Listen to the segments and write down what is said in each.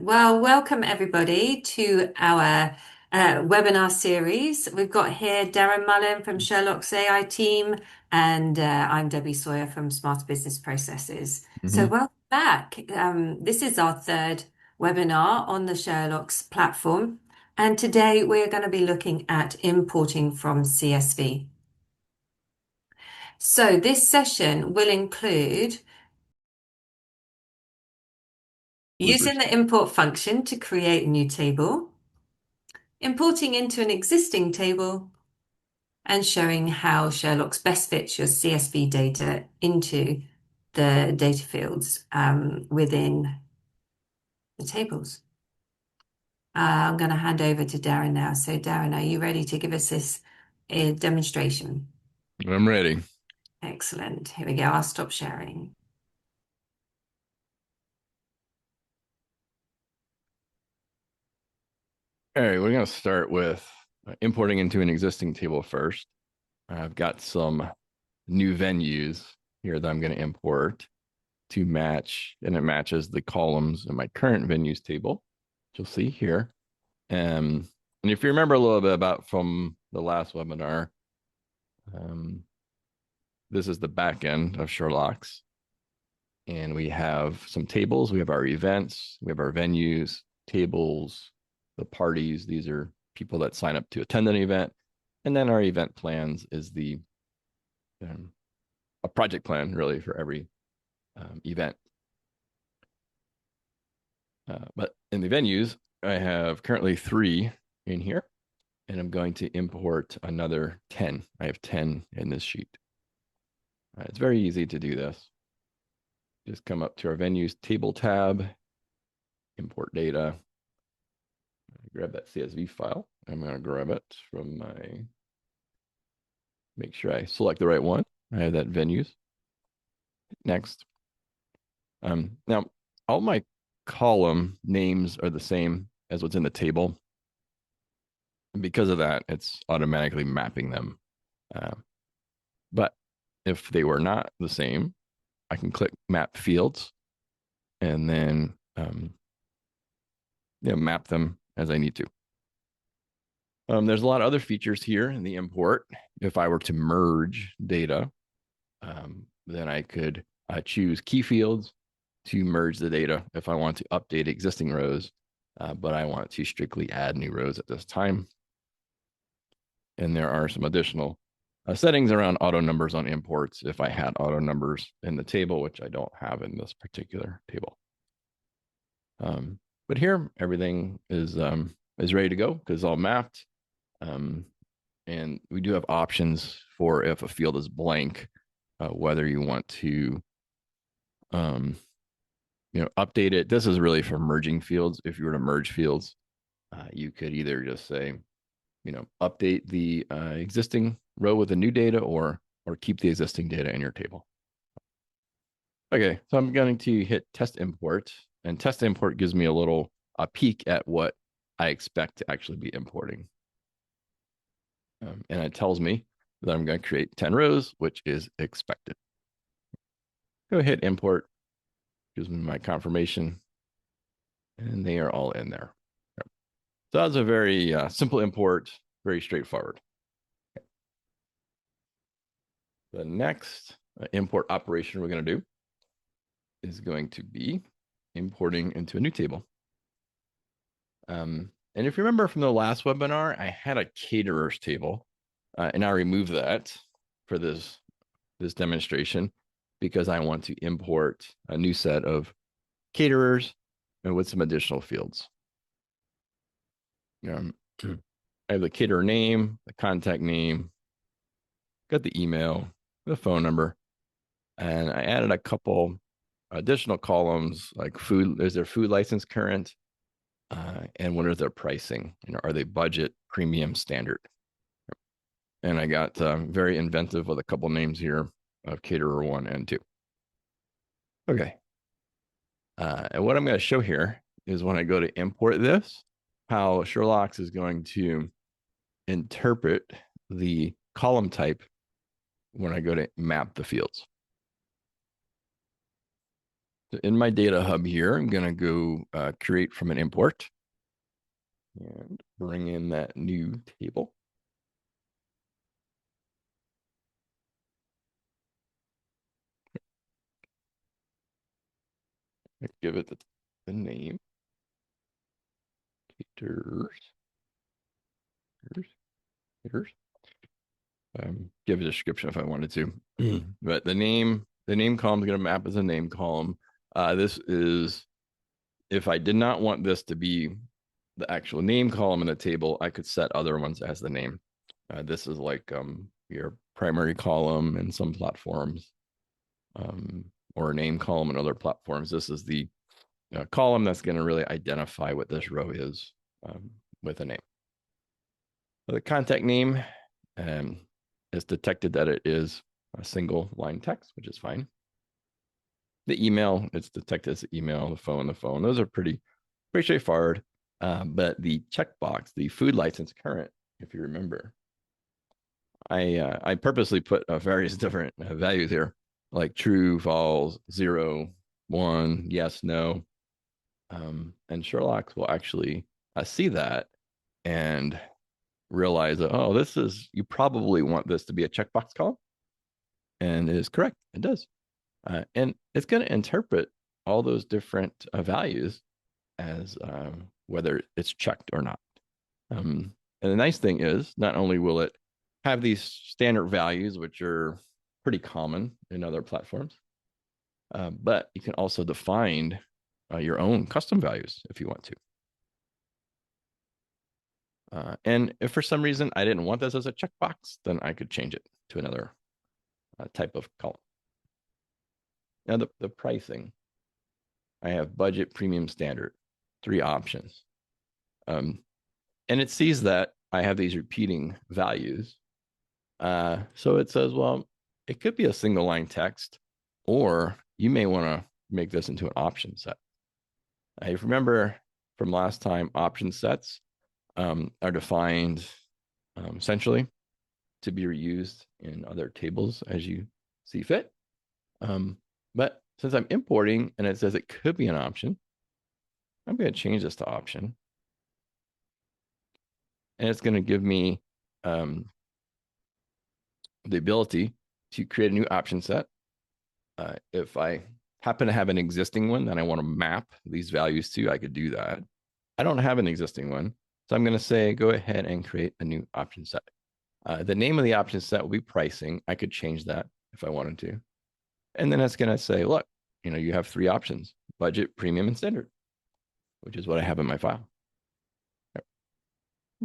Well, welcome everybody to our webinar series. We've got here Darren Mullen from SHERLOX.AI team, and I'm Debbie Sawyer from Smarter Business Processes. So Hmm. welcome back. This is our third webinar on the SHERLOX platform, and today we're going to be looking at importing from CSV. So this session will include using Bloopers. the import function to create a new table, importing into an existing table, and showing how SHERLOX best fits your CSV data into the data fields within the tables. I'm going to hand over to Darren now. So, Darren, are you ready to give us this demonstration? I'm ready. Excellent. Here we go. I'll stop sharing. All right, we're going to start with importing into an existing table first. I've got some new venues here that I'm going to import to match, and it matches the columns in my current venues table, which you'll see here. And if you remember a little bit about from the last webinar, um, this is the back end of SHERLOX. And we have some tables. We have our events, we have our venues, tables, the parties. These are people that sign up to attend an event. And then our event plans is the a project plan really for every event. But in the venues, I have currently 3 in here, and I'm going to import another 10. I have 10 in this sheet. It's very easy to do this. Just come up to our venues table tab, import data, grab that CSV file. I'm going to grab it from my, make sure I select the right one. I have that venues. Next. Now, all my column names are the same as what's in the table. And because of that, it's automatically mapping them. But if they were not the same, I can click map fields and then map them as I need to. There's a lot of other features here in the import. If I were to merge data, then I could choose key fields to merge the data if I want to update existing rows, but I want to strictly add new rows at this time. And there are some additional settings around auto numbers on imports if I had auto numbers in the table, which I don't have in this particular table. But here, everything is ready to go because it's all mapped. And we do have options for if a field is blank, whether you want to update it. This is really for merging fields. If you were to merge fields, you could either just say, update the existing row with the new data or keep the existing data in your table. Okay, so I'm going to hit test import, and test import gives me a peek at what I expect to actually be importing. And it tells me that I'm going to create 10 rows, which is expected. Go hit import, gives me my confirmation, and they are all in there. So that's a very simple import, very straightforward. Okay. The next import operation we're going to do is going to be importing into a new table. And if you remember from the last webinar, I had a caterers table, and I removed that for this demonstration because I want to import a new set of caterers and with some additional fields. I have the caterer name, the contact name, got the email, the phone number, and I added a couple additional columns like food. Is their food license current? And what is their pricing? Are they budget, premium, standard? And I got very inventive with a couple names here of caterer 1 and 2. Okay. And what I'm going to show here is when I go to import this, how SHERLOX is going to interpret the column type when I go to map the fields. So in my data hub here, I'm going to go create from an import and bring in that new table. Give it the name. Caters. Caters. Give a description if I wanted to. But the name column is going to map as a name column. This is, if I did not want this to be the actual name column in the table, I could set other ones as the name. This is like your primary column in some platforms, or a name column in other platforms. This is the column that's going to really identify what this row is, with a name. So the contact name is detected that it is a single line text, which is fine. The email, it's detected as email. The phone. Those are pretty straightforward. But the checkbox, the food license current, if you remember, I purposely put various different values here, like true, false, 0, 1, yes, no. And Sherlock will actually see that and realize that, oh, you probably want this to be a checkbox column. And it is correct. It does. And it's going to interpret all those different values as whether it's checked or not. And the nice thing is, not only will it have these standard values, which are pretty common in other platforms, but you can also define your own custom values if you want to. And if for some reason I didn't want this as a checkbox, then I could change it to another type of column. Now the pricing, I have budget, premium, standard, 3 options. And it sees that I have these repeating values. So it says, well, it could be a single line text, or you may want to make this into an option set. If you remember from last time, option sets are defined essentially to be reused in other tables as you see fit. But since I'm importing and it says it could be an option, I'm going to change this to option. And it's going to give me the ability to create a new option set. If I happen to have an existing one that I want to map these values to, I could do that. I don't have an existing one. So I'm going to say, go ahead and create a new option set. The name of the option set will be pricing. I could change that if I wanted to. And then it's going to say, look, you have 3 options: budget, premium, and standard, which is what I have in my file.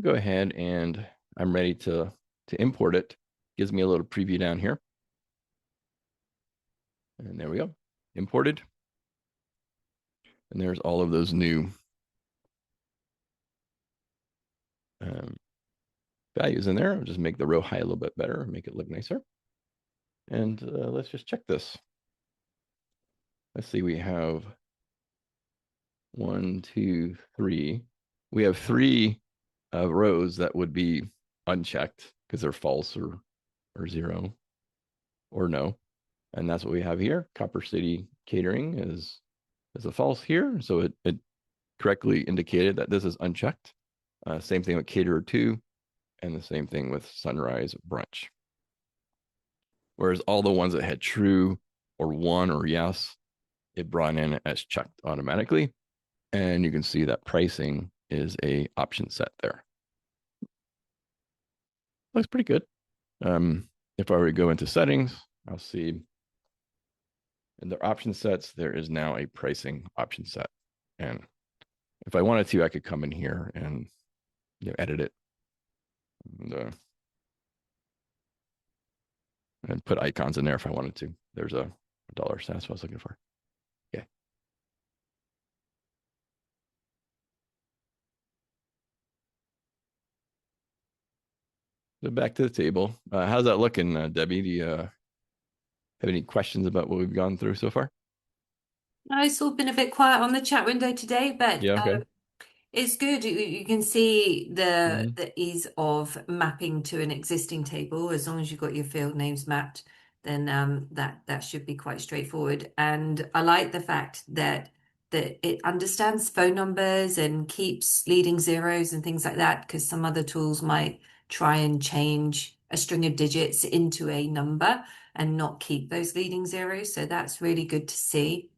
Go ahead and I'm ready to import it. Gives me a little preview down here. And there we go, imported. And there's all of those new values in there. I'll just make the row height a little bit better, make it look nicer. And let's just check this. Let's see, we have 1, 2, 3. We have 3 rows that would be unchecked because they're false or 0 or no. And that's what we have here. Copper City Catering is a false here. So it correctly indicated that this is unchecked. Same thing with Caterer 2, and the same thing with Sunrise Brunch. Whereas all the ones that had true or 1 or yes, it brought in as checked automatically. And you can see that pricing is a option set there. Looks pretty good. If I were to go into settings, I'll see in their option sets, there is now a pricing option set. And if I wanted to, I could come in here and edit it and put icons in there if I wanted to. There's a dollar sign. That's what I was looking for. Okay. So back to the table. How's that looking, Debbie? Do you have any questions about what we've gone through so far? It's all been a bit quiet on the chat window today, but Yeah. Okay. it's good. You can see Mm-hmm. the ease of mapping to an existing table as long as you've got your field names mapped. then that should be quite straightforward. And I like the fact that it understands phone numbers and keeps leading zeros and things like that, because some other tools might try and change a string of digits into a number and not keep those leading zeros. So that's really good to see.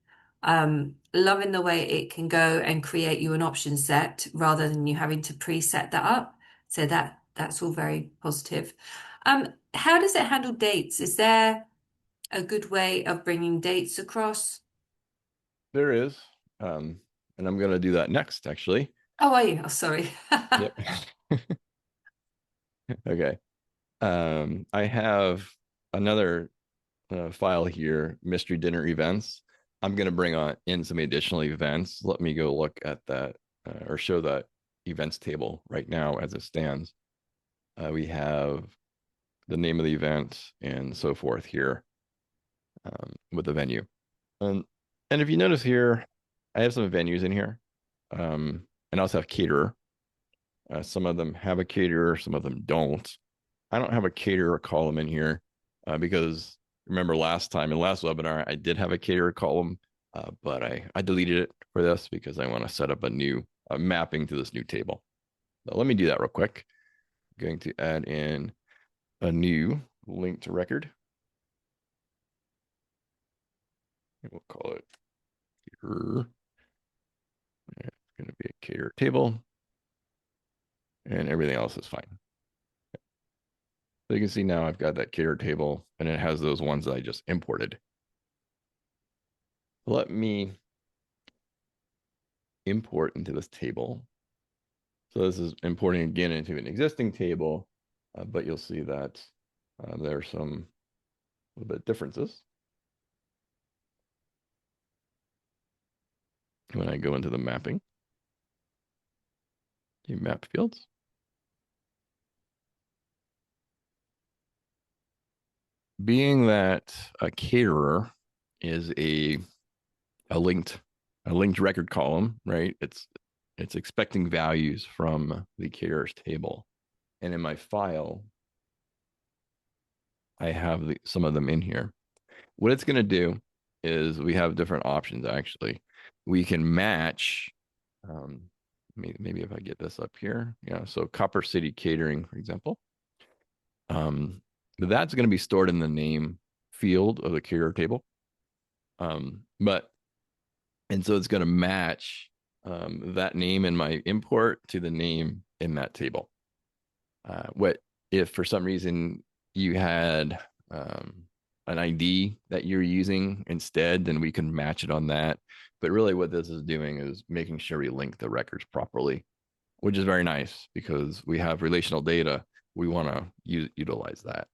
Loving the way it can go and create you an option set rather than you having to preset that up. So that's all very positive. How does it handle dates? Is there a good way of bringing dates across? There is. Um, and I'm going to do that next, actually. Oh, are you? Oh, sorry. Yep. Okay. I have another file here, mystery dinner events. I'm going to bring on in some additional events. Let me go look at that or show that events table right now as it stands. We have the name of the event and so forth here with the venue. Um, and if you notice here, I have some venues in here and I also have caterer. Some of them have a caterer, some of them don't. I don't have a caterer column in here because remember last time in last webinar I did have a caterer column, but I deleted it for this because I want to set up a new mapping to this new table. So let me do that real quick. I'm going to add in a new linked record. And we'll call it caterer. It's going to be a caterer table, and everything else is fine. So you can see now I've got that caterer table, and it has those ones that I just imported. Let me import into this table. So this is importing again into an existing table, but you'll see that there are some little bit differences. When I go into the mapping, you map fields. Being that a caterer is a linked record column, right? It's expecting values from the caterer's table. And in my file, I have some of them in here. What it's going to do is we have different options, actually. We can match, maybe if I get this up here. Yeah, so Copper City Catering, for example. That's going to be stored in the name field of the caterer table. And so it's going to match that name in my import to the name in that table. What if for some reason you had an ID that you're using instead, then we can match it on that. But really what this is doing is making sure we link the records properly, which is very nice because we have relational data. We want to utilize that.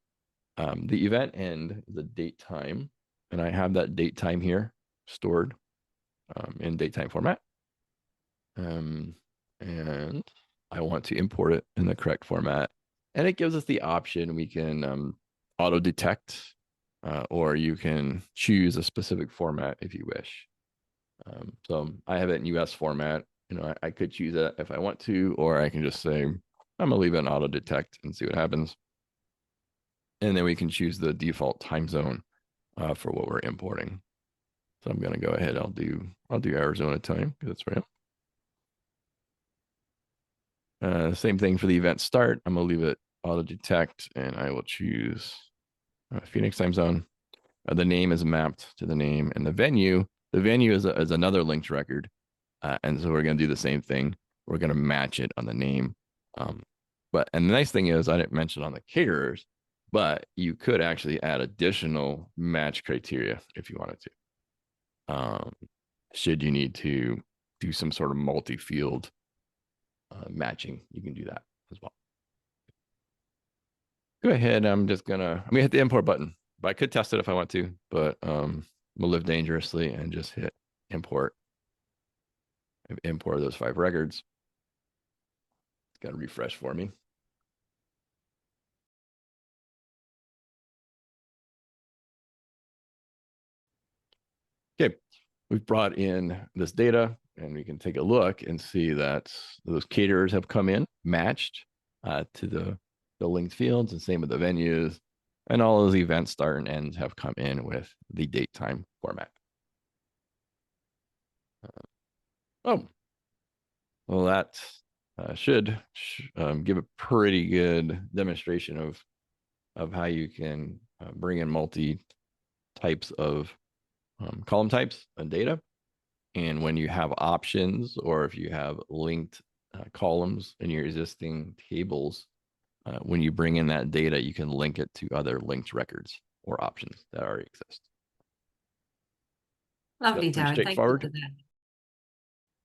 The event end is a date time, and I have that date time here stored in datetime format. And I want to import it in the correct format. And it gives us the option we can auto detect, or you can choose a specific format if you wish. So I have it in US format. I could choose it if I want to, or I can just say, I'm gonna leave it in auto detect and see what happens. And then we can choose the default time zone for what we're importing. So I'm gonna go ahead. I'll do Arizona time because it's right. Same thing for the event start. I'm gonna leave it auto detect, and I will choose Phoenix time zone. The name is mapped to the name, and the venue. The venue is another linked record, and so we're gonna do the same thing. We're gonna match it on the name. And the nice thing is, I didn't mention on the caterers, but you could actually add additional match criteria if you wanted to. Should you need to do some sort of multi-field matching, you can do that as well. Go ahead. I'm gonna hit the import button, but I could test it if I want to, but we'll live dangerously and just hit import. I've imported those 5 records. It's got to refresh for me. Okay, we've brought in this data, and we can take a look and see that those caterers have come in matched to the linked fields, and same with the venues. And all those events start and ends have come in with the date time format. Oh, well, that should give a pretty good demonstration of how you can bring in multi types of column types and data. And when you have options, or if you have linked columns in your existing tables, when you bring in that data, you can link it to other linked records or options that already exist. So that's Lovely, pretty Darren. Thank you straightforward. for that.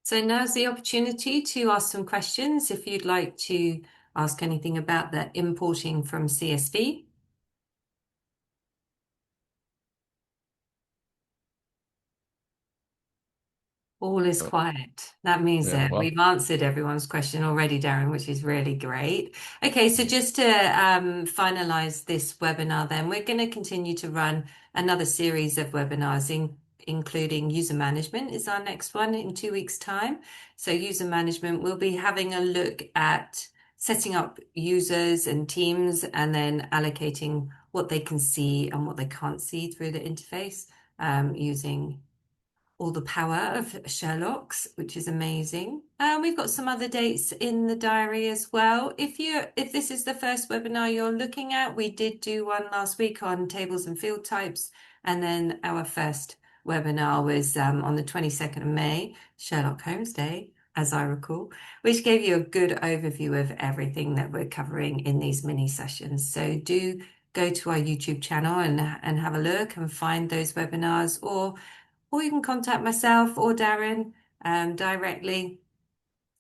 So now's the opportunity to ask some questions if you'd like to ask anything about the importing from CSV. All is Oh, quiet. That means yeah, that well, we've answered everyone's question already, Darren, which is really great. Okay, so mhm. just to finalize this webinar, then we're going to continue to run another series of webinars, including user management is our next one in 2 weeks' time. So user management, we'll be having a look at setting up users and teams and then allocating what they can see and what they can't see through the interface using all the power of SHERLOX, which is amazing. We've got some other dates in the diary as well. If this is the first webinar you're looking at, we did do one last week on tables and field types, and then our first webinar was on the 22nd of May, Sherlock Holmes Day, as I recall, which gave you a good overview of everything that we're covering in these mini sessions. So do go to our YouTube channel and have a look and find those webinars, or you can contact myself or Darren directly,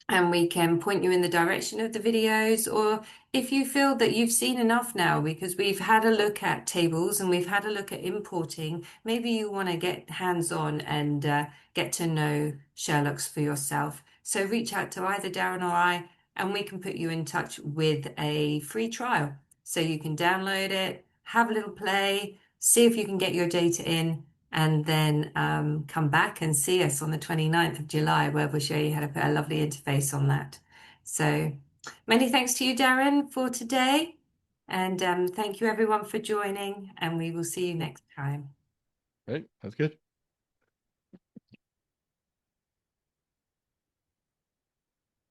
and we can point you in the direction of the videos. Or if you feel that you've seen enough now, because we've had a look at tables and we've had a look at importing, maybe you want to get hands-on and get to know Sherlock's for yourself. So reach out to either Darren or I, and we can put you in touch with a free trial. So you can download it, have a little play, see if you can get your data in, and then come back and see us on the 29th of July, where we'll show you how to put a lovely interface on that. So many thanks to you, Darren, for today. And thank you everyone for joining, and we will see you next time. Right, that's good.